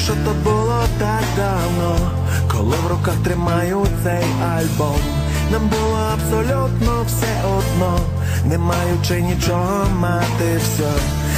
що то було так давно, коли в руках тримаю цей альбом. Нам було абсолютно все одно, не маючи нічого, мати все.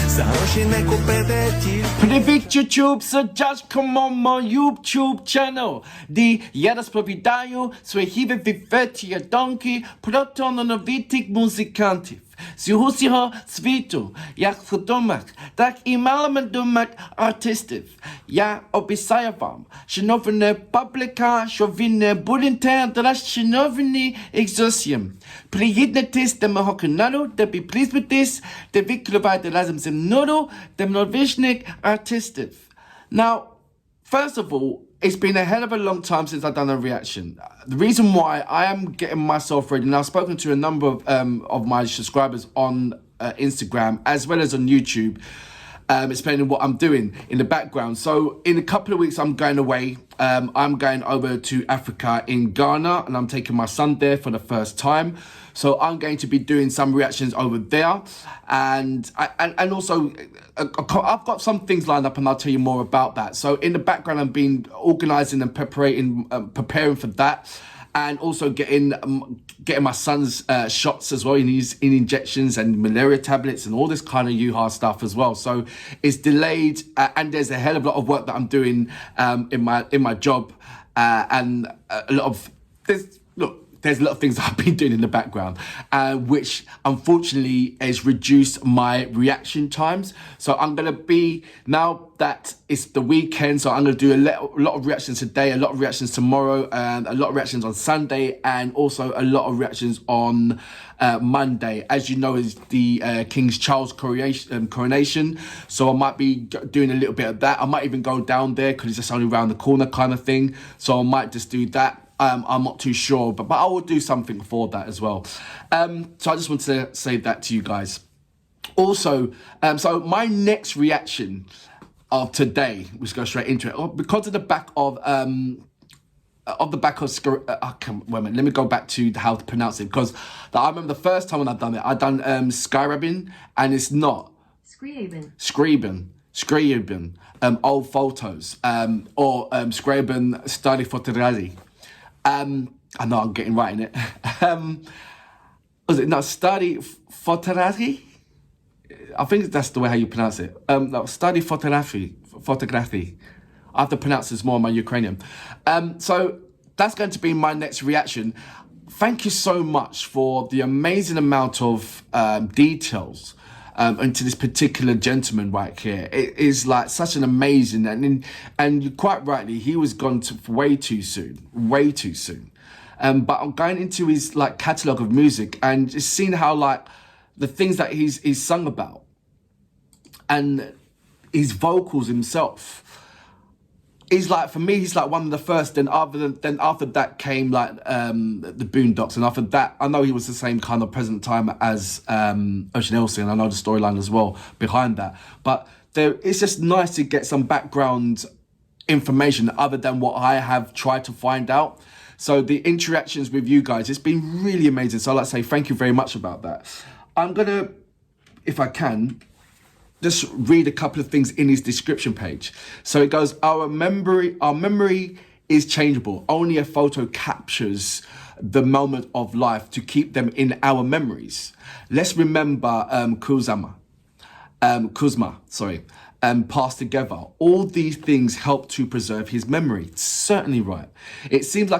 За гроші не купити тільки. Привіт, YouTube, садячком мой YouTube channel, де я розповідаю свої відверті думки про талановитих музикантів з усього світу, як відомих, так і маловідомих артистів. Я обіцяю вам, шановна публіка, що ви не будете розчаровані їх зовсім. Приєднуйтесь до мого каналу, де підписуйтесь, де відкривайте разом зі мною талановитих артистів. Now, first of all, it's been a hell of a long time since I've done a reaction. The reason why I am getting myself ready, and I've spoken to a number of my subscribers on Instagram as well as on YouTube, explaining what I'm doing in the background. So in a couple of weeks I'm going away. I'm going over to Africa in Ghana, and I'm taking my son there for the first time. So I'm going to be doing some reactions over there, and also I've got some things lined up, and I'll tell you more about that. So in the background, I've been organising and preparing for that, and also getting my son's shots as well. He needs injections and malaria tablets and all this kind of UHA stuff as well. So it's delayed, and there's a hell of a lot of work that I'm doing in my job, and a lot of there's a lot of things that I've been doing in the background, which unfortunately has reduced my reaction times. So I'm going to be, now that it's the weekend, so I'm going to do a lot of reactions today, a lot of reactions tomorrow, and a lot of reactions on Sunday, and also a lot of reactions on Monday. As you know, is the King Charles coronation, so I might be doing a little bit of that. I might even go down there because it's just only around the corner kind of thing, so I might just do that. I'm not too sure, but I will do something for that as well. So I just want to say that to you guys. Also, so my next reaction of today, let's go straight into it, because of the back of wait a minute, let me go back to how to pronounce it, because I remember the first time when I've done it, I've done Skyrabin, and it's not Skryabin, old photos, or Skryabin, Starty fotografії. I know I'm getting right in it. Was it not Starty fotografії? I think that's the way how you pronounce it. No, Starty fotografii. I have to pronounce this more in my Ukrainian. So that's going to be my next reaction. Thank you so much for the amazing amount of details into this particular gentleman right here. It is like such an amazing, and quite rightly, he was gone way too soon. But I'm going into his like catalogue of music and just seeing how like the things that he's sung about and his vocals himself. He's like, for me, he's like one of the first. Then after that came like the Boondocks, and after that, I know he was the same kind of present time as Ocean Elsie, and I know the storyline as well behind that. But it's just nice to get some background information other than what I have tried to find out. So the interactions with you guys, it's been really amazing. So I'd like to say thank you very much about that. I'm gonna, if I can, just read a couple of things in his description page. So it goes, our memory is changeable. Only a photo captures the moment of life to keep them in our memories. Let's remember Kuzma, passed together. All these things help to preserve his memory. Certainly right. It seems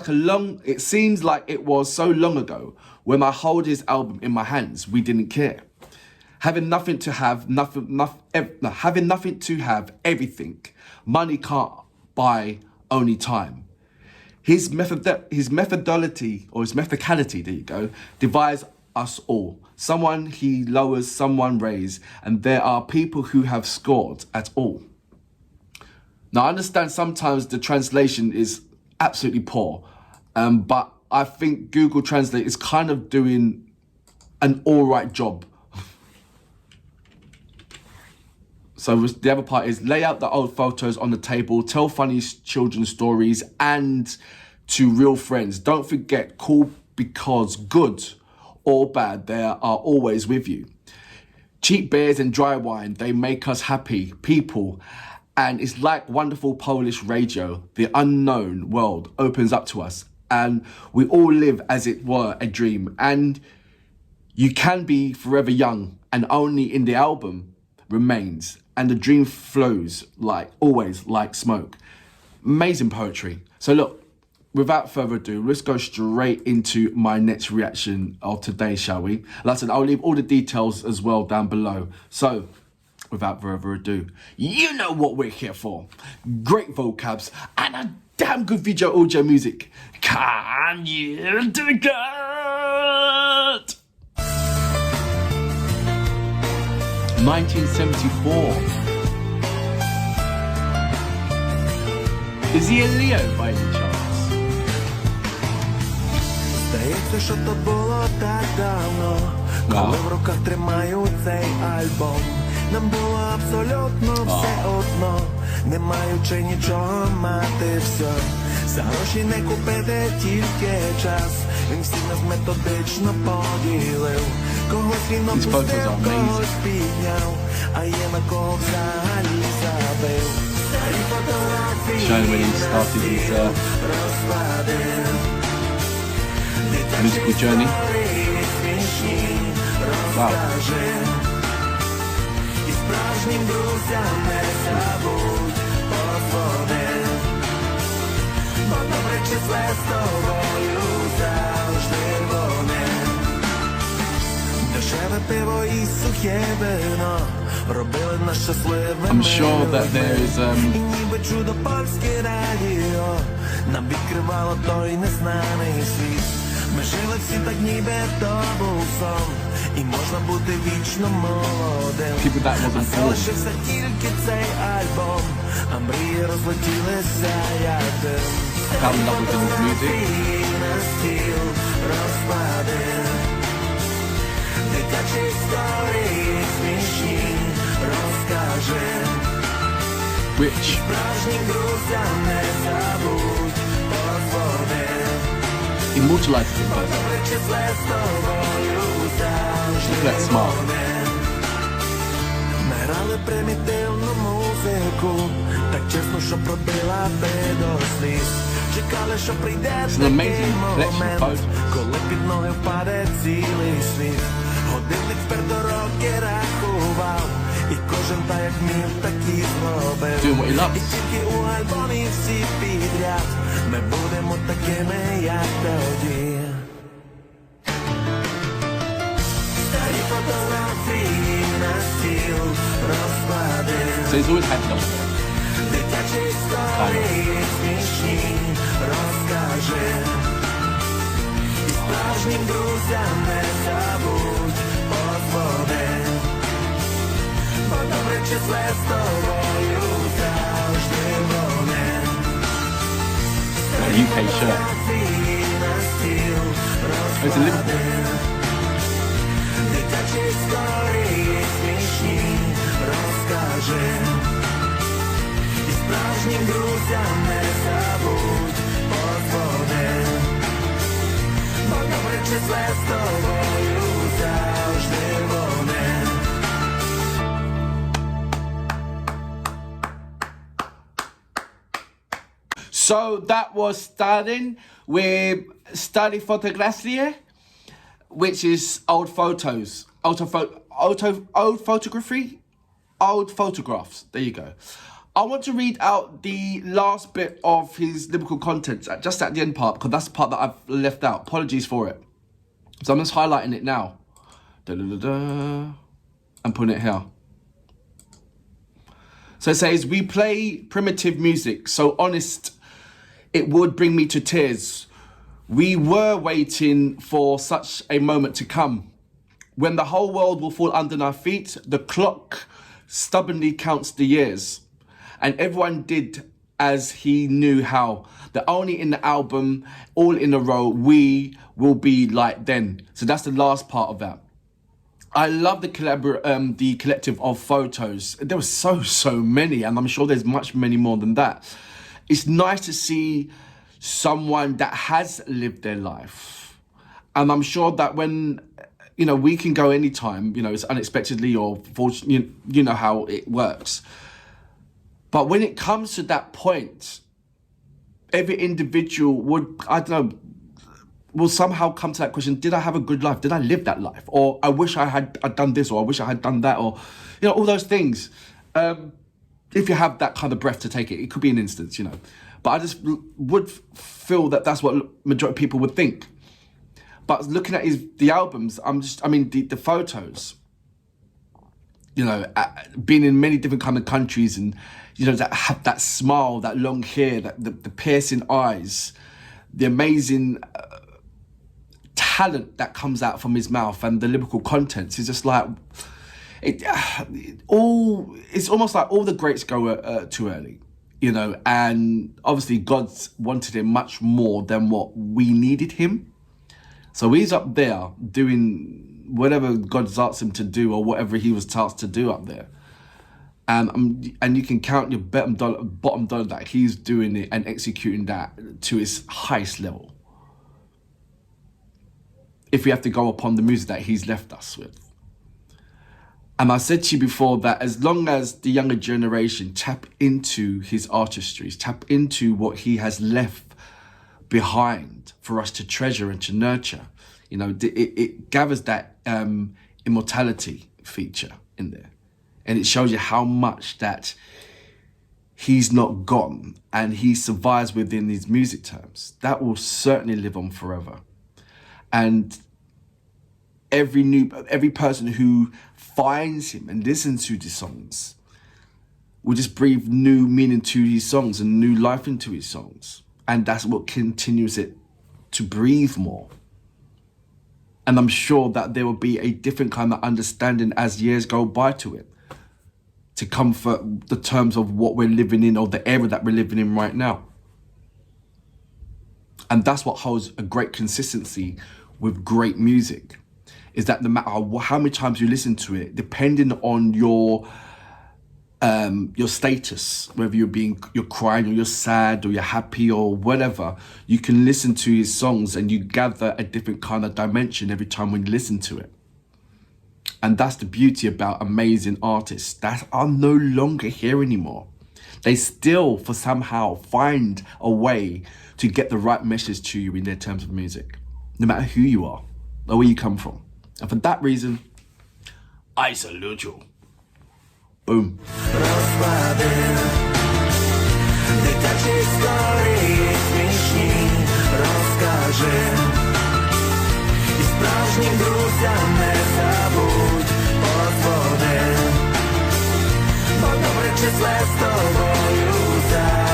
like it was so long ago when I hold his album in my hands, we didn't care. Having nothing to have everything. Money can't buy only time. His methodicality, there you go, divides us all. Someone he lowers, someone raises, and there are people who have scored at all. Now I understand sometimes the translation is absolutely poor, but I think Google Translate is kind of doing an alright job. So the other part is lay out the old photos on the table, tell funny children's stories, and to real friends. Don't forget, cool because good or bad, they are always with you. Cheap beers and dry wine, they make us happy people, And it's like wonderful Polish radio. The unknown world opens up to us. And we all live, as it were, a dream. And you can be forever young, and only in the album remains. And the dream flows like always, like smoke. Amazing poetry. So look, without further ado, let's go straight into my next reaction of today, shall we? Like I said, I'll leave all the details as well down below. So, without further ado, you know what we're here for. Great vocabs and a damn good video audio music. Can you dig it? 1974. Is he a Leo by any chance? Здається, що то було так давно, коли в руках тримаю цей альбом. Нам було абсолютно все одно, не маючи нічого, мати все. За гроші не купити, тільки час. Він всіх нас методично поділив. Когось він опустив, когось підняв, а є на кого взагалі забив. Старі фотографії розкладив. Musical journey. Wow. І справжнім друзям не забудь подзвонив. Бо добре числе з тобою завжди вони. Дешеве пиво і сухе вино робили нас щасливими. I'm sure that there is І ніби чудо-польське радіо нам відкривало той незнаний світ. Ми жили всі так, ніби то був сон, і можна бути вічно молодим. А залишився тільки цей альбом, а мрії розлетілися як дим. Фотографії на стіл розкладив. Дитячі історії смішні розкажи. Справжнім друзям не забудь подзвони. Immortalized him first. Look at that smile. Ми грали примітивну музику, так чесно, що пробила би до сліз. Чекали, що прийде такий момент, коли під ноги впаде цілий світ. Годинник вперто роки рахував, і кожен так як міг, так і зробив. І тільки у альбомі всі підряд ми будемо такими, як тоді. Старі фотографії на стіл розкладив. So he's always had them. Дитячі історії смішні розкажи. І справжнім друзям не забудь подзвони. Бо добре числе з тобою завжди вони. UK shirt. It's a Liverpool. Дитячі історії смішні розкажи. І справжнім друзям не забудь подзвони. Бо добре числе з тобою завжди вони. So that was starting with Starty Fotografії, which is old photos, old photography, old photographs. There you go. I want to read out the last bit of his lyrical content, just at the end part, because that's the part that I've left out. Apologies for it. So I'm just highlighting it now. And putting it here. So it says, we play primitive music, so honest it would bring me to tears. We were waiting for such a moment to come, when the whole world will fall under our feet. The clock stubbornly counts the years, and everyone did as he knew how. The only in the album, all in a row, we will be like then. So that's the last part of that. I love the collective of photos. There were so many, and I'm sure there's many more than that. It's nice to see someone that has lived their life. And I'm sure that when, you know, we can go anytime, you know, it's unexpectedly or fortunately, you know how it works. But when it comes to that point, every individual would, I don't know, will somehow come to that question, did I have a good life? Did I live that life? Or I wish I'd done this, or I wish I had done that, or, you know, all those things. If you have that kind of breath to take it, it could be an instance, you know. But I just would feel that that's what majority of people would think. But looking at the albums, the photos, you know, being in many different kind of countries and, you know, that have that smile, that long hair, the piercing eyes, the amazing talent that comes out from his mouth and the lyrical contents is just like, it's almost like all the greats go too early, you know, and obviously God wanted him much more than what we needed him. So he's up there doing whatever God's asked him to do or whatever he was tasked to do up there. And you can count your bottom dollar that he's doing it and executing that to its highest level. If we have to go upon the music that he's left us with. And I said to you before that as long as the younger generation tap into his artistry, tap into what he has left behind for us to treasure and to nurture, you know, it gathers that immortality feature in there. And it shows you how much that he's not gone and he survives within these music terms. That will certainly live on forever. And every person who finds him and listens to his songs will just breathe new meaning to his songs and new life into his songs. And that's what continues it to breathe more. And I'm sure that there will be a different kind of understanding as years go by to it, to comfort the terms of what we're living in or the era that we're living in right now. And that's what holds a great consistency with great music, is that no matter how many times you listen to it, depending on your status, whether you're crying or you're sad or you're happy or whatever, you can listen to his songs and you gather a different kind of dimension every time when you listen to it. And that's the beauty about amazing artists that are no longer here anymore. They still, for somehow, find a way to get the right message to you in their terms of music, no matter who you are or where you come from. And for that reason, I salute you. Boom. Розклади дитячі історії смішні, розкажи, і справжнім друзям не забудь подзвони, бо добре числе з тобою завжди.